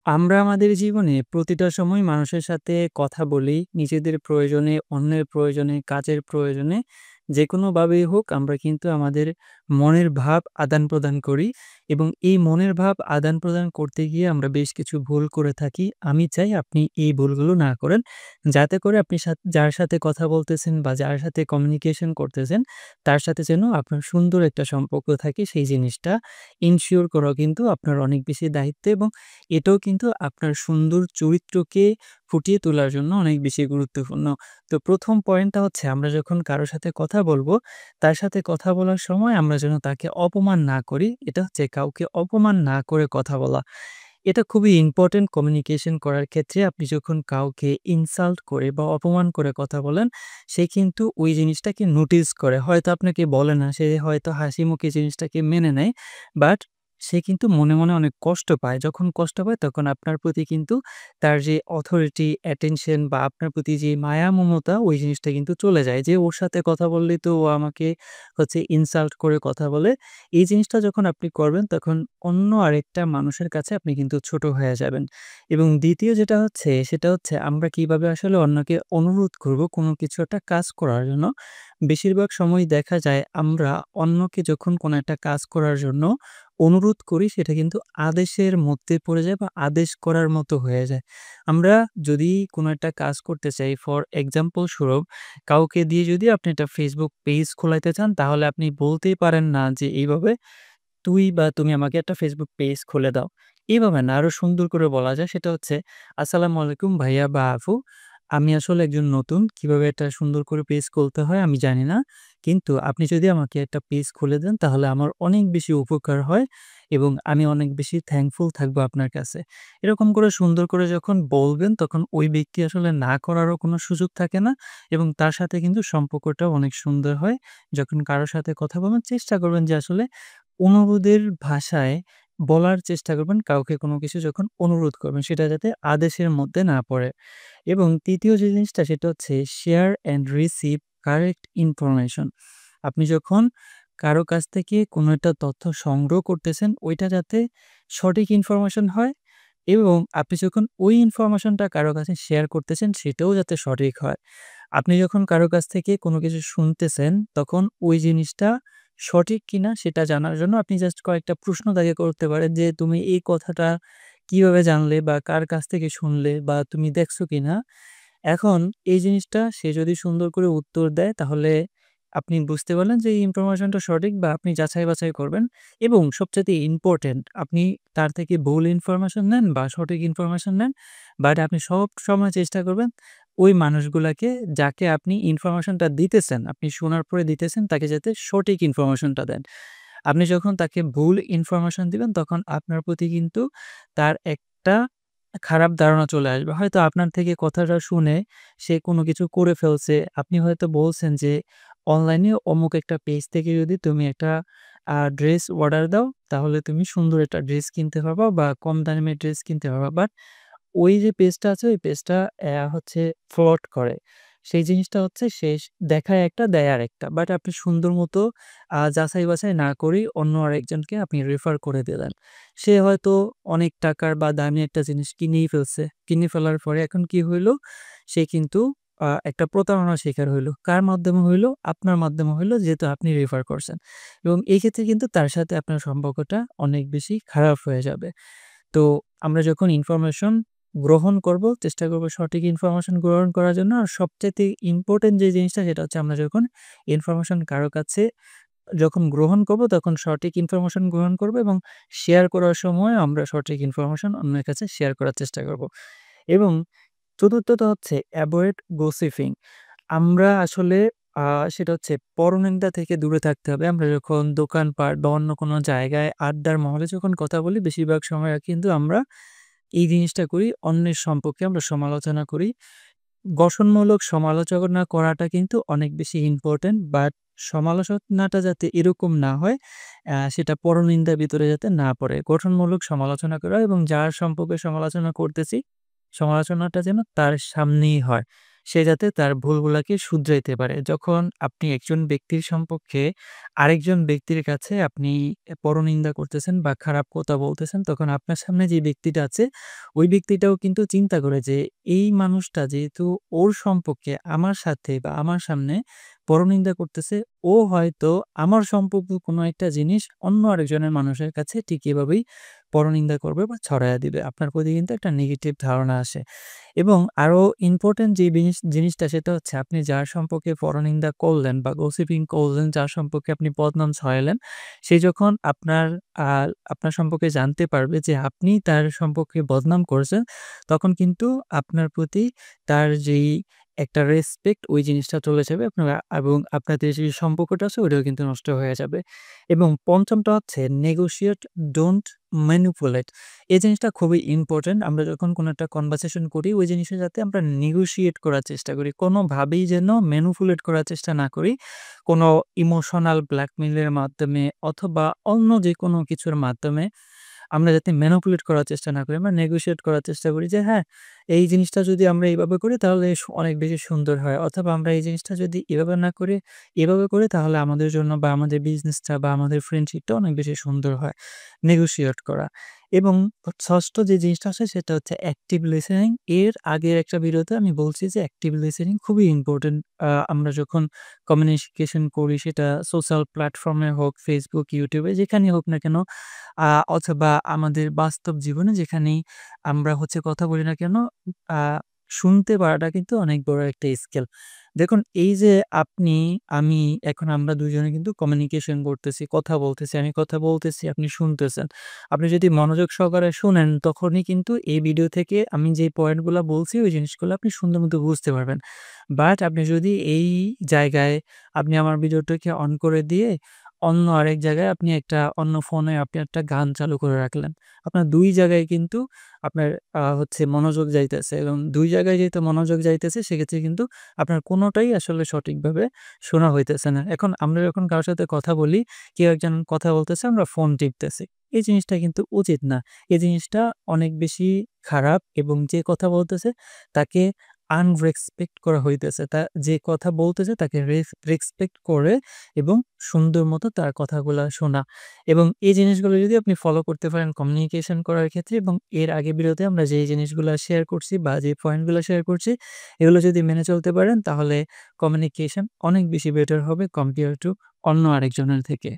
আমরা আমাদের জীবনে প্রতিটা সময় মানুষের সাথে কথা বলি। নিজেদের প্রয়োজনে, অন্যের প্রয়োজনে, কাজের প্রয়োজনে যেকোনোভাবেই হোক আমরা কিন্তু আমাদের মনের ভাব আদান-প্রদান করি এবং এই মনের ভাব আদান-প্রদান করতে গিয়ে আমরা বেশ কিছু ভুল করে থাকি। আমি চাই আপনি এই ভুলগুলো না করেন। যাতে করে আপনি যার সাথে কথা বলতেছেন বা যার সাথে কমিউনিকেশন করতেছেন, তার সাথে যেন আপনার সুন্দর একটা সম্পর্ক থাকে সেই জিনিসটা এনশিওর করাও কিন্তু আপনার অনেক বেশি দায়িত্ব এবং এটাও কিন্তু আপনার সুন্দর চরিত্রকে ফুটিয়ে তোলার জন্য অনেক বেশি গুরুত্বপূর্ণ। তো ১ম পয়েন্টটা হচ্ছে আমরা যখন কারো সাথে কথা বলব, তার সাথে কথা বলার সময় আমরা যেন তাকে অপমান না করি। এটা হচ্ছে কাউকে অপমান না করে কথা বলা। এটা খুবই ইম্পোর্টেন্ট কমিউনিকেশন করার ক্ষেত্রে আপনি যখন কাউকে ইনসাল্ট করে বা অপমান করে কথা বলেন, সে কিন্তু ওই জিনিসটাকে নোটিস করে। হয়তো আপনাকে বলে না, সে হয়তো হাসিমুখে জিনিসটাকে মেনে নেয়। বাট সে কিন্তু মনে, মনে অনেক কষ্ট পায়। যখন কষ্ট পায় তখন আপনার প্রতি কিন্তু তার যে অথরিটি, অ্যাটেনশন বা আপনার প্রতি যে মায়া মমতা ওই জিনিসটা কিন্তু চলে যায়। যে ওর সাথে কথা বললেই তো ও আমাকে হচ্ছে ইনসাল্ট করে কথা বলে। এই জিনিসটা যখন আপনি করবেন তখন অন্য আরেকটা মানুষের কাছে আপনি কিন্তু ছোট হয়ে যাবেন। এবং দ্বিতীয় যেটা হচ্ছে সেটা হচ্ছে আমরা কিভাবে আসলে অন্যকে অনুরোধ করব কোনো কিছু একটা কাজ করার জন্য। বেশিরভাগ সময় দেখা যায় আমরা অন্যকে যখন কোনো একটা কাজ করার জন্য অনুরোধ করি সেটা কিন্তু আদেশের মধ্যে পড়ে যায় বা আদেশ করার মতো হয়ে যায়। আমরা যদি কোনো একটা কাজ করতে চাই ফর এক্সাম্পল স্বরূপ কাউকে দিয়ে যদি আপনি একটা Facebook পেজ খোলাইতে চান তাহলে আপনি বলতেই পারেন না যে এইভাবে তুই বা তুমি আমাকে একটা Facebook পেজ খুলে দাও। এভাবে না আরো সুন্দর করে বলা যায় সেটা হচ্ছে, "আসসালামু আলাইকুম ভাইয়া বা আপু। আমি আসলে একজন নতুন। কিভাবে একটা সুন্দর করে পেজ খুলতে হয় আমি জানি না। কিন্তু আপনি যদি আমাকে একটা পেজ খুলে দেন তাহলে আমার অনেক বেশি উপকার হয় এবং আমি অনেক বেশি থ্যাঙ্কফুল থাকবো আপনার কাছে।" এরকম করে সুন্দর করে যখন বলবেন তখন ওই ব্যক্তি আসলে না করারও কোনো সুযোগ থাকে না এবং তার সাথে কিন্তু সম্পর্কটাও অনেক সুন্দর হয়। যখন কারো সাথে কথা বলবেন চেষ্টা করবেন যে আসলে অনুরোধের ভাষায় বলার চেষ্টা করবেন কাউকে কোনো কিছু যখন অনুরোধ করবেন সেটা যাতে আদেশের মধ্যে না পড়ে। এবং ৩য় যে জিনিসটা সেটা হচ্ছে share and receive correct information. আপনি যখন কারো কাছ থেকে কোনো একটা তথ্য সংগ্রহ করতেছেন ওইটা যাতে সঠিক ইনফরমেশন হয় এবং আপনি যখন ওই ইনফরমেশনটা কারো কাছে শেয়ার করতেছেন সেটাও যাতে সঠিক হয়। আপনি যখন কারো কাছ থেকে কোনো কিছু শুনতেছেন তখন ওই জিনিসটা সঠিক কিনা সেটা জানার জন্য আপনি জাস্ট কয়েকটা প্রশ্ন তাকে করতে পারেন যে, "তুমি এই কথাটা কিভাবে জানলে বা কার কাছ থেকে শুনলে বা তুমি দেখছো কিনা?" এখন এই জিনিসটা সে যদি সুন্দর করে উত্তর দেয় তাহলে আপনি বুঝতে পারলেন যে এই ইনফরমেশনটা সঠিক বা আপনি যাচাই-বাছাই করবেন এবং সবচাইতে ইম্পোর্টেন্ট আপনি তার থেকে ভুল ইনফরমেশন নেন বা সঠিক ইনফরমেশন নেন। বাট আপনি সবসময় চেষ্টা করবেন ওই মানুষগুলাকে যাকে আপনি ইনফরমেশনটা দিতেছেন, আপনি শোনার পরে দিতেছেন তাকে যাতে সঠিক ইনফরমেশনটা দেন। আপনি যখন তাকে ভুল ইনফরমেশন দিবেন তখন আপনার প্রতি কিন্তু তার একটা খারাপ ধারণা চলে আসবে। হয়তো আপনার থেকে কথাটা শুনে সে কোনো কিছু করে ফেলছে। আপনি হয়তো বলছেন যে, "অনলাইনে অমুক একটা পেজ থেকে যদি তুমি একটা ড্রেস অর্ডার দাও, তাহলে তুমি সুন্দর একটা ড্রেস কিনতে পারবা বা কম দামে ড্রেস কিনতে পারবা।" বাট ওই যে পেজটা আছে ওই পেজটা হচ্ছে ফ্রড করে। সেই জিনিসটা হচ্ছে শেষ দেখায় একটা দেয় আরেকটা। বাট আপনি সুন্দর মতো যাচাই-বাছাই না করেই অন্য আরেকজনকে আপনি রেফার করে দিলেন। সে হয়তো অনেক টাকার বা দামি একটা জিনিস কিনেই ফেলছে। কিনে ফেলার পরে এখন কি হইল? সে কিন্তু একটা প্রতারণার শিকার হইল। কার মাধ্যমে হইল? আপনার মাধ্যমে হইল যেহেতু আপনি রেফার করছেন। এবং এই ক্ষেত্রে কিন্তু তার সাথে আপনার সম্পর্কটা অনেক বেশি খারাপ হয়ে যাবে। তো আমরা যখন ইনফরমেশন গ্রহণ করব, চেষ্টা করব সঠিক ইনফরমেশন গ্রহণ করার জন্য। আর সবচাইতে ইম্পোর্টেন্ট যে জিনিসটা সেটা হচ্ছে আমরা যখন ইনফরমেশন কারো কাছে যখন গ্রহণ করব তখন সঠিক ইনফরমেশন গ্রহণ করব এবং শেয়ার করার সময় আমরা সঠিক ইনফরমেশন অন্যের কাছে শেয়ার করার চেষ্টা করব। এবং চতুর্থত হচ্ছে এভয়েড গসিপিং। আমরা আসলে আ সেটা হচ্ছে পরনিন্দা থেকে দূরে থাকতে হবে। আমরা যখন দোকানপাট বা অন্য কোনো জায়গায় আড্ডার মহলে যখন কথা বলি বেশিরভাগ সময় কিন্তু আমরা এই জিনিসটা করি, অন্যের সম্পর্কে আমরা সমালোচনা করি। গঠনমূলক সমালোচনা করাটা কিন্তু অনেক বেশি ইম্পোর্টেন্ট। বাট সমালোচনাটা যাতে এরকম না হয়, সেটা পরনিন্দার ভিতরে যাতে না পড়ে। গঠনমূলক সমালোচনা করা এবং যার সম্পর্কে সমালোচনা করতেছি, সমালোচনাটা যেন তার সামনেই হয়। সে যাতে তার ভুলগুলাকে শুধরাইতে পারে। যখন আপনি একজন ব্যক্তির সম্পর্কে আরেকজন ব্যক্তির কাছে আপনি পরনিন্দা করতেছেন বা খারাপ কথা বলতেছেন, তখন আপনার সামনে যে ব্যক্তিটা আছে, ওই ব্যক্তিটাও কিন্তু চিন্তা করে যে এই মানুষটা যেহেতু ওর সম্পর্কে আমার সাথে বা আমার সামনে পরনিন্দা করতেছে, ও হয়তো আমার সম্পর্কে কোনো একটা জিনিস অন্য আরেকজনের মানুষের কাছে ঠিক এভাবেই পরনিন্দা করবে বা ছড়াইয়া দিবে। আপনার প্রতি কিন্তু একটা নেগেটিভ ধারণা আসে। এবং আরো ইম্পোর্টেন্ট যে জিনিসটা সেটা হচ্ছে আপনি যার সম্পর্কে পরনিন্দা করলেন বা গসিপিং করলেন, যার সম্পর্কে আপনি বদনাম ছড়াইলেন, সে যখন আ আপনার সম্পর্কে জানতে পারবে যে আপনি তার সম্পর্কে বদনাম করেছেন, তখন কিন্তু আপনার প্রতি তার যেই একটা রেসপেক্ট ওই জিনিসটা চলে যাবে এবং আপনাদের যে সম্পর্কটা আছে ওটাও কিন্তু নষ্ট হয়ে যাবে। এবং ৫ম টা হচ্ছে নেগোশিয়েট, ডোন্ট ম্যানিপুলেট। এই জিনিসটা খুবই ইম্পোর্টেন্ট। আমরা যখন কোনো একটা কনভারসেশন করি, ওই জিনিসটা যাতে আমরা নেগোশিয়েট করার চেষ্টা করি। কোনোভাবেই যেন ম্যানিপুলেট করার চেষ্টা না করি। কোনো ইমোশনাল ব্ল্যাকমেইলের মাধ্যমে অথবা অন্য যেকোনো কিছুর মাধ্যমে আমরা যাতে ম্যানিপুলেট করার চেষ্টা না করি, আমরা নেগোশিয়েট করার চেষ্টা করি যে, হ্যাঁ, এই জিনিসটা যদি আমরা এভাবে করি তাহলে অনেক বেশি সুন্দর হয়। অথবা আমরা এই জিনিসটা যদি এভাবে না করে এভাবে করি তাহলে আমাদের জন্য বা আমাদের বিজনেসটা বা আমাদের ফ্রেন্ডশিপটা অনেক বেশি সুন্দর হয়। নেগোশিয়েট করা। এবং ৬ষ্ঠ যে জিনিসটা আছে সেটা হচ্ছে অ্যাক্টিভ লিসেনিং। এর আগের একটা ভিডিওতে আমি বলছি যে অ্যাক্টিভ লিসেনিং খুবই ইম্পোর্টেন্ট। আমরা যখন কমিউনিকেশন করি সেটা সোশ্যাল প্ল্যাটফর্মে হোক, Facebook, YouTube এ যেখানেই হোক না কেন, আ অথবা আমাদের বাস্তব জীবনে যেখানেই আমরা হচ্ছে কথা বলি না কেন, আ শুনতে পারাটা কিন্তু অনেক বড় একটা স্কিল। দেখুন এই যে আপনি, আমি এখন আমরা ২ জনে কিন্তু কমিউনিকেশন করতেছি, কথা বলতেছি, আমি কথা বলতেছি, আপনি শুনতেছেন। আপনি যদি মনোযোগ সহকারে শুনেন তখনই কিন্তু এই ভিডিও থেকে আমি যে পয়েন্টগুলা বলছি ওই জিনিসগুলো আপনি সুন্দর মতো বুঝতে পারবেন। বাট আপনি যদি এই জায়গায় আপনি আমার ভিডিওটাকে অন করে দিয়ে অন্য আরেক জায়গায় আপনি একটা অন্য ফোনে আপনি একটা গান চালু করে রাখলেন। আপনার ২ জায়গায় কিন্তু আপনার হচ্ছে মনোযোগ যাইতেছে এবং ২ জায়গায় যেহেতু মনোযোগ যাইতেছে সেক্ষেত্রে কিন্তু আপনার কোনটাই আসলে সঠিকভাবে শোনা হইতেছে না। এখন আমরা যখন কারো সাথে কথা বলি, কেউ একজন কথা বলতেছে, আমরা ফোন টিপতেছি। এই জিনিসটা কিন্তু উচিত না। এই জিনিসটা অনেক বেশি খারাপ এবং যে কথা বলতেছে তাকে আনরেসপেক্ট করা হইতেছে। যে কথা বলতেছে তাকে রেসপেক্ট করে এবং সুন্দর মতো তার কথাগুলা শোনা। এবং এই জিনিসগুলো যদি আপনি ফলো করতে পারেন কমিউনিকেশন করার ক্ষেত্রে, এবং এর আগের ভিডিওতে আমরা যেই জিনিসগুলা শেয়ার করছি বা যে পয়েন্টগুলো শেয়ার করছি, এগুলো যদি মেনে চলতে পারেন তাহলে কমিউনিকেশন অনেক বেশি বেটার হবে কম্পেয়ার টু অন্য আরেকজনের থেকে।